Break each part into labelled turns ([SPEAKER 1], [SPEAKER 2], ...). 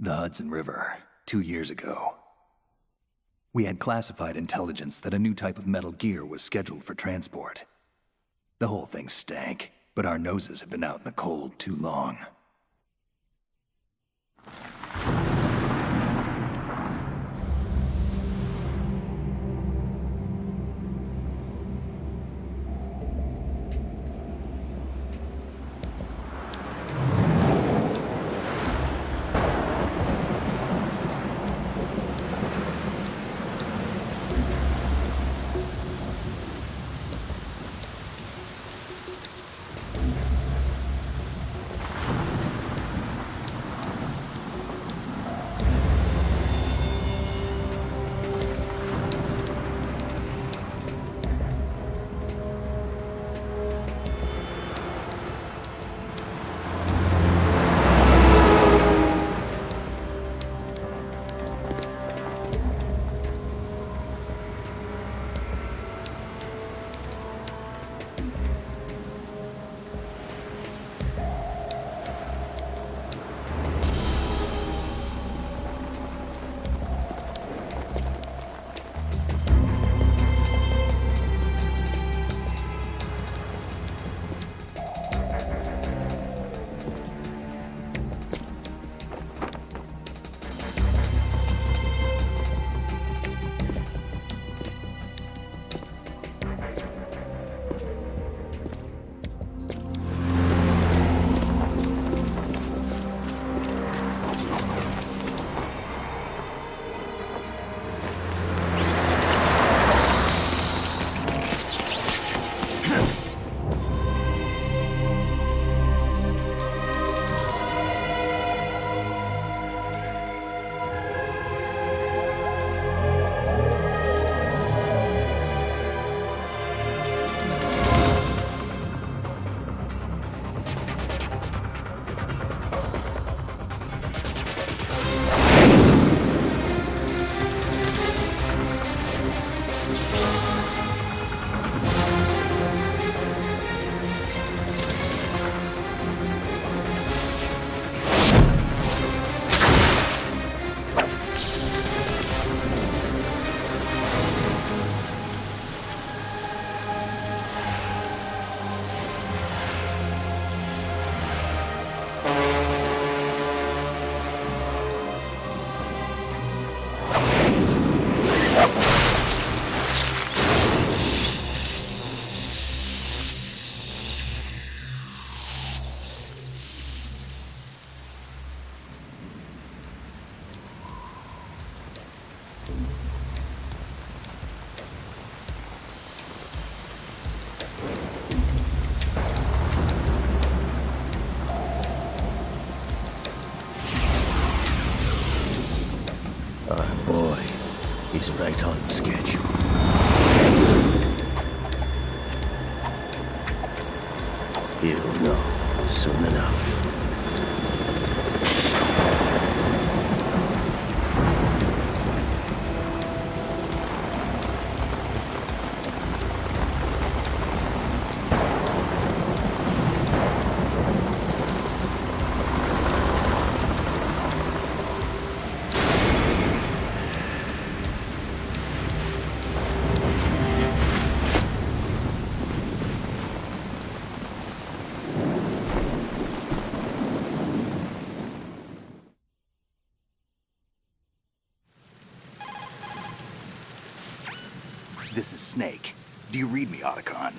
[SPEAKER 1] The Hudson River, 2 years ago. We had classified intelligence that a new type of metal gear was scheduled for transport. The whole thing stank, but our noses had been out in the cold too long.
[SPEAKER 2] He's right on schedule. He'll know soon enough.
[SPEAKER 1] This is Snake. Do you read me, Otacon?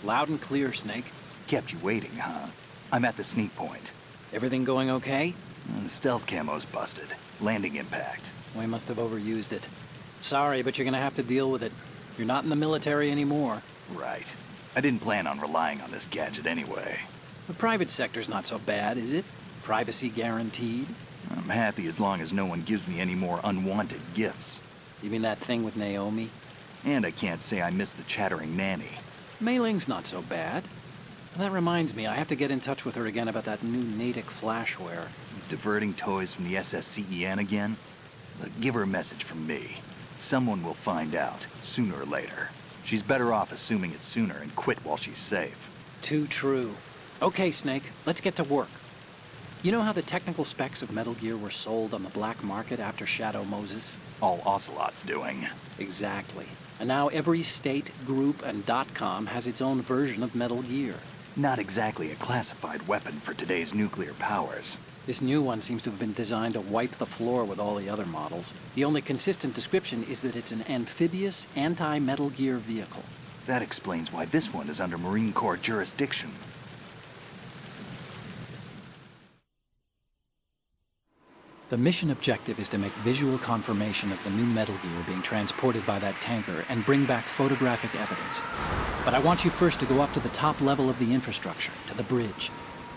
[SPEAKER 3] Loud and clear, Snake.
[SPEAKER 1] Kept you waiting, huh? I'm at the sneak point.
[SPEAKER 3] Everything going okay?
[SPEAKER 1] The stealth camo's busted. Landing impact.
[SPEAKER 3] We must have overused it. Sorry, but you're gonna have to deal with it. You're not in the military anymore.
[SPEAKER 1] Right. I didn't plan on relying on this gadget anyway.
[SPEAKER 3] The private sector's not so bad, is it? Privacy guaranteed?
[SPEAKER 1] I'm happy as long as no one gives me any more unwanted gifts.
[SPEAKER 3] You mean that thing with Naomi?
[SPEAKER 1] And I can't say I miss the chattering nanny.
[SPEAKER 3] Mei Ling's not so bad. That reminds me, I have to get in touch with her again about that new Natick flashware.
[SPEAKER 1] Diverting toys from the SSCEN again? Look, give her a message from me. Someone will find out, sooner or later. She's better off assuming it sooner and quit while she's safe.
[SPEAKER 3] Too true. Okay, Snake, let's get to work. You know how the technical specs of Metal Gear were sold on the black market after Shadow Moses?
[SPEAKER 1] All Ocelot's doing.
[SPEAKER 3] Exactly. And now every state, group, and .com has its own version of Metal Gear.
[SPEAKER 1] Not exactly a classified weapon for today's nuclear powers.
[SPEAKER 3] This new one seems to have been designed to wipe the floor with all the other models. The only consistent description is that it's an amphibious, anti-Metal Gear vehicle.
[SPEAKER 1] That explains why this one is under Marine Corps jurisdiction.
[SPEAKER 3] The mission objective is to make visual confirmation of the new Metal Gear being transported by that tanker and bring back photographic evidence. But I want you first to go up to the top level of the infrastructure, to the bridge.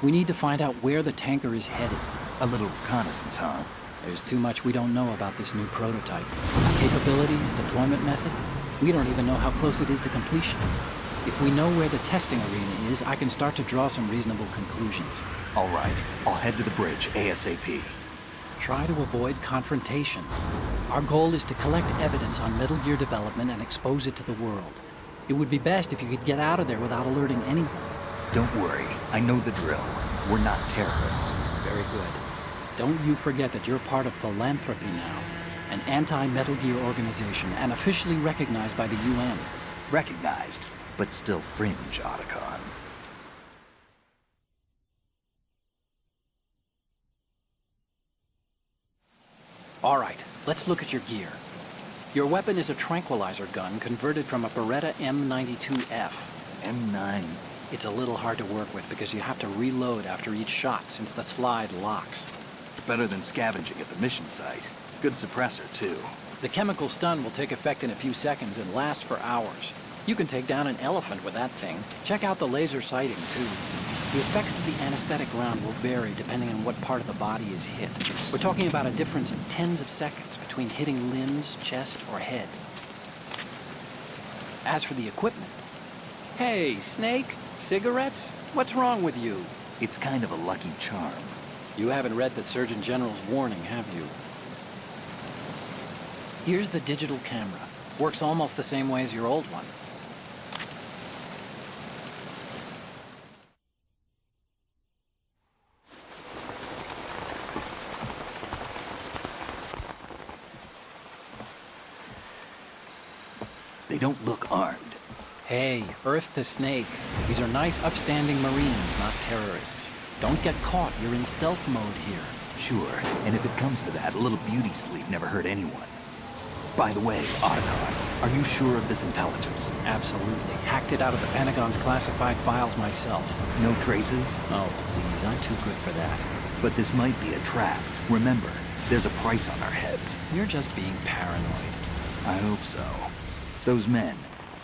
[SPEAKER 3] We need to find out where the tanker is headed.
[SPEAKER 1] A little reconnaissance, huh?
[SPEAKER 3] There's too much we don't know about this new prototype. Capabilities, deployment method. We don't even know how close it is to completion. If we know where the testing arena is, I can start to draw some reasonable conclusions.
[SPEAKER 1] All right, I'll head to the bridge ASAP.
[SPEAKER 3] Try to avoid confrontations. Our goal is to collect evidence on Metal Gear development and expose it to the world. It would be best if you could get out of there without alerting anyone.
[SPEAKER 1] Don't worry, I know the drill. We're not terrorists.
[SPEAKER 3] Very good. Don't you forget that you're part of Philanthropy now, an anti-Metal Gear organization and officially recognized by the UN.
[SPEAKER 1] Recognized, but still fringe, Otacon.
[SPEAKER 3] All right, let's look at your gear. Your weapon is a tranquilizer gun converted from a Beretta M92F.
[SPEAKER 1] M9.
[SPEAKER 3] It's a little hard to work with because you have to reload after each shot since the slide locks.
[SPEAKER 1] Better than scavenging at the mission site. Good suppressor, too.
[SPEAKER 3] The chemical stun will take effect in a few seconds and last for hours. You can take down an elephant with that thing. Check out the laser sighting, too. The effects of the anesthetic round will vary depending on what part of the body is hit. We're talking about a difference of tens of seconds between hitting limbs, chest, or head. As for the equipment... Hey, Snake? Cigarettes? What's wrong with you?
[SPEAKER 1] It's kind of a lucky charm.
[SPEAKER 3] You haven't read the Surgeon General's warning, have you? Here's the digital camera. Works almost the same way as your old one.
[SPEAKER 1] They don't look armed.
[SPEAKER 3] Hey, Earth to Snake. These are nice, upstanding Marines, not terrorists. Don't get caught. You're in stealth mode here.
[SPEAKER 1] Sure, and if it comes to that, a little beauty sleep never hurt anyone. By the way, Otacon, are you sure of this intelligence?
[SPEAKER 3] Absolutely. Hacked it out of the Pentagon's classified files myself.
[SPEAKER 1] No traces?
[SPEAKER 3] Oh, please, I'm too good for that.
[SPEAKER 1] But this might be a trap. Remember, there's a price on our heads.
[SPEAKER 3] You're just being paranoid.
[SPEAKER 1] I hope so. Those men,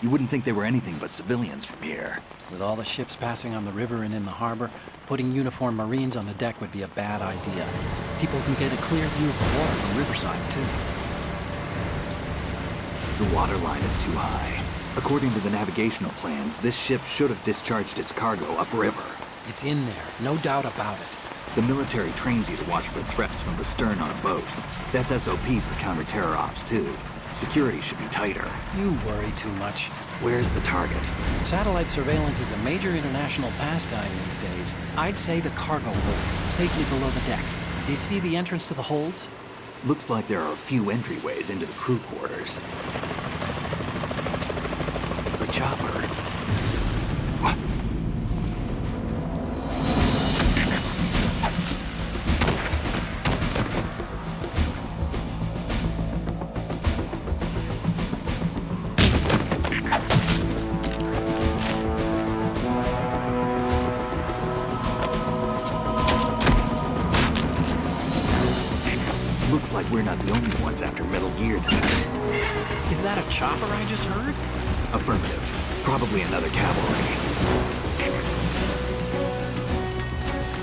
[SPEAKER 1] you wouldn't think they were anything but civilians from here.
[SPEAKER 3] With all the ships passing on the river and in the harbor, putting uniformed Marines on the deck would be a bad idea. People can get a clear view of the water from Riverside, too.
[SPEAKER 1] The water line is too high. According to the navigational plans, this ship should have discharged its cargo upriver.
[SPEAKER 3] It's in there, no doubt about it.
[SPEAKER 1] The military trains you to watch for threats from the stern on a boat. That's SOP for counter-terror ops, too. Security should be tighter.
[SPEAKER 3] You worry too much.
[SPEAKER 1] Where's the target?
[SPEAKER 3] Satellite surveillance is a major international pastime these days. I'd say the cargo holds, safely below the deck. Do you see the entrance to the holds?
[SPEAKER 1] Looks like there are a few entryways into the crew quarters. The chopper. What? Looks like we're not the only ones after Metal Gear tonight.
[SPEAKER 3] Is that a chopper I just heard?
[SPEAKER 1] Affirmative. Probably another cavalry.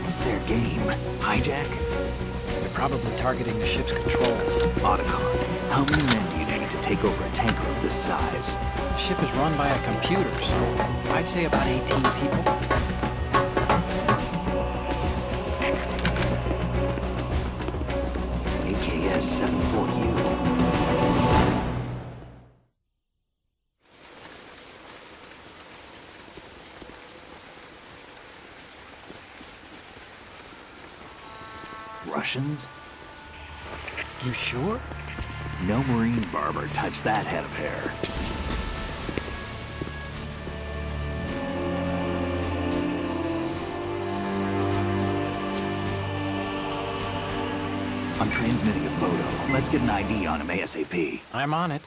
[SPEAKER 1] What's their game? Hijack?
[SPEAKER 3] They're probably targeting the ship's controls.
[SPEAKER 1] Otacon, how many men do you need to take over a tanker of this size?
[SPEAKER 3] The ship is run by a computer, so I'd say about 18 people.
[SPEAKER 1] AKS 74U. Russians?
[SPEAKER 3] You sure?
[SPEAKER 1] No Marine barber touched that head of hair. I'm transmitting a photo. Let's get an ID on him ASAP.
[SPEAKER 3] I'm on it.